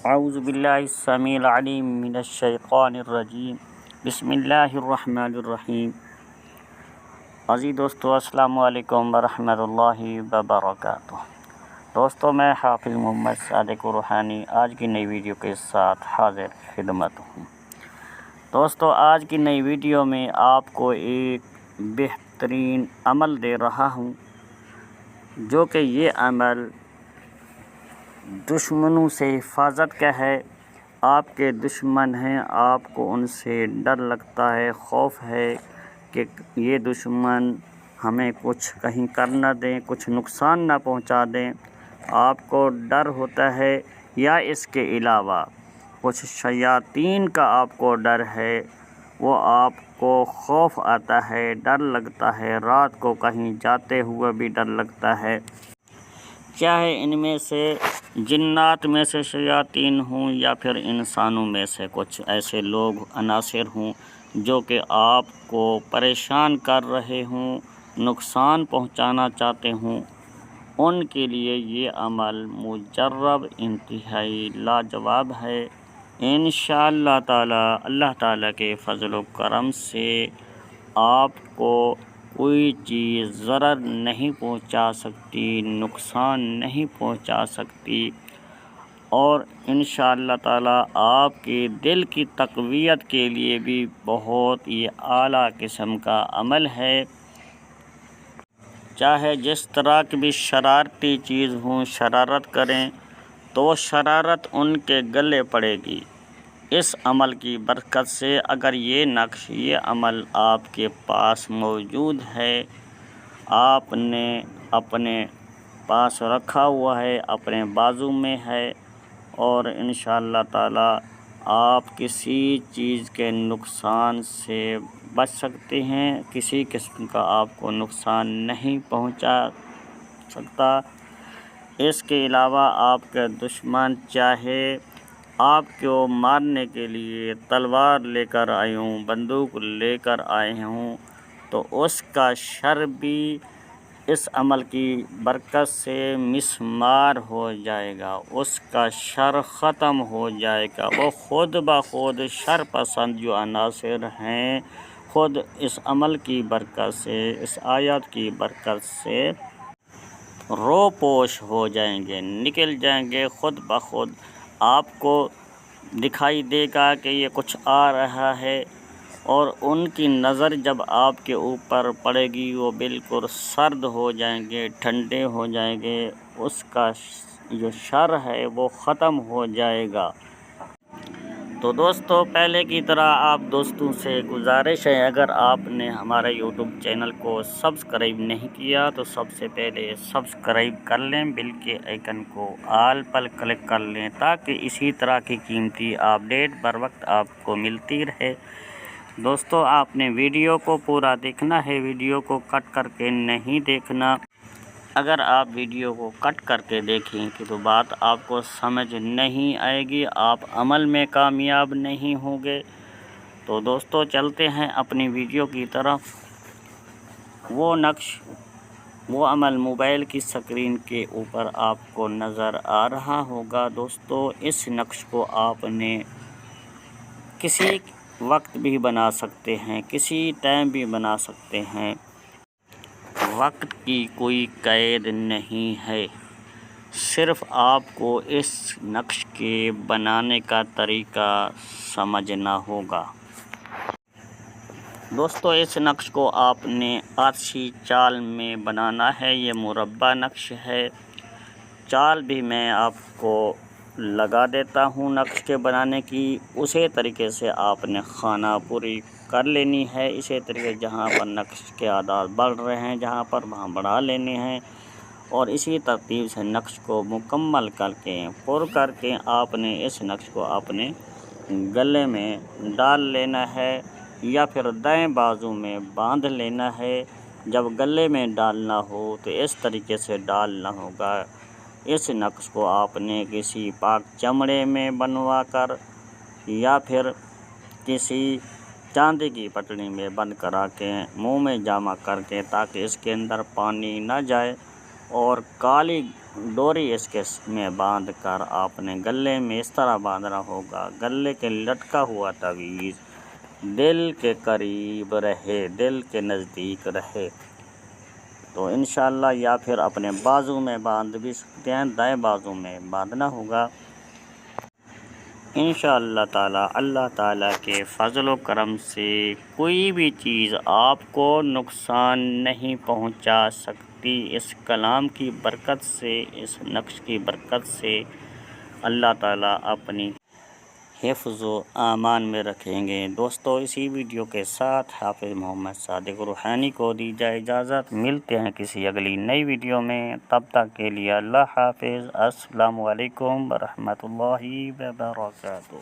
اعوذ باللہ السمیع العلیم من الشیطان الرجیم بسم اللہ الرحمن الرحیم۔ عزیز دوستو، السلام علیکم ورحمۃ اللہ وبرکاتہ۔ دوستو، میں حافظ محمد صادق روحانی آج کی نئی ویڈیو کے ساتھ حاضر خدمت ہوں۔ دوستو، آج کی نئی ویڈیو میں آپ کو ایک بہترین عمل دے رہا ہوں، جو کہ یہ عمل دشمنوں سے حفاظت کا ہے۔ آپ کے دشمن ہیں، آپ کو ان سے ڈر لگتا ہے، خوف ہے کہ یہ دشمن ہمیں کچھ کہیں کر نہ دیں، کچھ نقصان نہ پہنچا دیں۔ آپ کو ڈر ہوتا ہے، یا اس کے علاوہ کچھ شیاطین کا آپ کو ڈر ہے، وہ آپ کو خوف آتا ہے، ڈر لگتا ہے، رات کو کہیں جاتے ہوئے بھی ڈر لگتا ہے، چاہے ان میں سے جنات میں سے شیاطین ہوں یا پھر انسانوں میں سے کچھ ایسے لوگ عناصر ہوں جو کہ آپ کو پریشان کر رہے ہوں، نقصان پہنچانا چاہتے ہوں۔ ان کے لیے یہ عمل مجرب انتہائی لاجواب ہے۔ انشاءاللہ تعالی، اللہ تعالیٰ کے فضل و کرم سے آپ کو کوئی چیز ضرر نہیں پہنچا سکتی، نقصان نہیں پہنچا سکتی، اور انشاءاللہ تعالی آپ کے دل کی تقویت کے لیے بھی بہت یہ اعلیٰ قسم کا عمل ہے۔ چاہے جس طرح کی بھی شرارتی چیز ہوں، شرارت کریں تو وہ شرارت ان کے گلے پڑے گی۔ اس عمل کی برکت سے اگر یہ نقش، یہ عمل آپ کے پاس موجود ہے، آپ نے اپنے پاس رکھا ہوا ہے، اپنے بازو میں ہے، اور انشاءاللہ تعالی آپ کسی چیز کے نقصان سے بچ سکتے ہیں، کسی قسم کا آپ کو نقصان نہیں پہنچا سکتا۔ اس کے علاوہ آپ کے دشمن چاہے آپ کو مارنے کے لیے تلوار لے کر آئے ہوں، بندوق لے کر آئے ہوں، تو اس کا شر بھی اس عمل کی برکت سے مسمار ہو جائے گا، اس کا شر ختم ہو جائے گا۔ وہ خود بخود شر پسند جو عناصر ہیں، خود اس عمل کی برکت سے، اس آیات کی برکت سے روپوش ہو جائیں گے، نکل جائیں گے خود بخود۔ آپ کو دکھائی دے گا کہ یہ کچھ آ رہا ہے، اور ان کی نظر جب آپ کے اوپر پڑے گی، وہ بالکل سرد ہو جائیں گے، ٹھنڈے ہو جائیں گے، اس کا جو شر ہے وہ ختم ہو جائے گا۔ تو دوستو، پہلے کی طرح آپ دوستوں سے گزارش ہے، اگر آپ نے ہمارے یوٹیوب چینل کو سبسکرائب نہیں کیا تو سب سے پہلے سبسکرائب کر لیں، بل کے آئیکن کو آل پر کلک کر لیں، تاکہ اسی طرح کی قیمتی اپڈیٹ بر وقت آپ کو ملتی رہے۔ دوستو، آپ نے ویڈیو کو پورا دیکھنا ہے، ویڈیو کو کٹ کر کے نہیں دیکھنا۔ اگر آپ ویڈیو کو کٹ کر کے دیکھیں گے تو بات آپ کو سمجھ نہیں آئے گی، آپ عمل میں کامیاب نہیں ہوں گے۔ تو دوستو، چلتے ہیں اپنی ویڈیو کی طرف۔ وہ نقش، وہ عمل موبائل کی سکرین کے اوپر آپ کو نظر آ رہا ہوگا۔ دوستو، اس نقش کو آپ نے کسی وقت بھی بنا سکتے ہیں، کسی ٹائم بھی بنا سکتے ہیں، وقت کی کوئی قید نہیں ہے۔ صرف آپ کو اس نقش کے بنانے کا طریقہ سمجھنا ہوگا۔ دوستو، اس نقش کو آپ نے آتشی چال میں بنانا ہے، یہ مربع نقش ہے۔ چال بھی میں آپ کو لگا دیتا ہوں نقش کے بنانے کی، اسی طریقے سے آپ نے خانہ پوری کر لینی ہے۔ اسی طریقے جہاں پر نقش کے اعداد بڑھ رہے ہیں، جہاں پر وہاں بڑھا لینے ہیں، اور اسی ترتیب سے نقش کو مکمل کر کے پر کر کے آپ نے اس نقش کو اپنے گلے میں ڈال لینا ہے، یا پھر دائیں بازو میں باندھ لینا ہے۔ جب گلے میں ڈالنا ہو تو اس طریقے سے ڈالنا ہوگا۔ اس نقش کو آپ نے کسی پاک چمڑے میں بنوا کر یا پھر کسی چاندی کی پٹڑی میں بند کرا کے منہ میں جمع کر کے، تاکہ اس کے اندر پانی نہ جائے، اور کالی ڈوری اس کے میں باندھ کر آپ نے گلے میں اس طرح باندھنا ہوگا، گلے کے لٹکا ہوا تعویذ دل کے قریب رہے، دل کے نزدیک رہے، تو انشاءاللہ یا پھر اپنے بازو میں باندھ بھی سکتے ہیں، دائیں بازو میں باندھنا ہوگا۔ انشاءاللہ تعالی اللہ تعالیٰ کے فضل و کرم سے کوئی بھی چیز آپ کو نقصان نہیں پہنچا سکتی، اس کلام کی برکت سے، اس نقش کی برکت سے اللہ تعالیٰ اپنی حفظ و امان میں رکھیں گے۔ دوستو اسی ویڈیو کے ساتھ حافظ محمد صادق روحانی کو دی جائے اجازت، ملتے ہیں کسی اگلی نئی ویڈیو میں، تب تک کے لیے اللہ حافظ، السلام علیکم ورحمۃ اللہ وبرکاتہ۔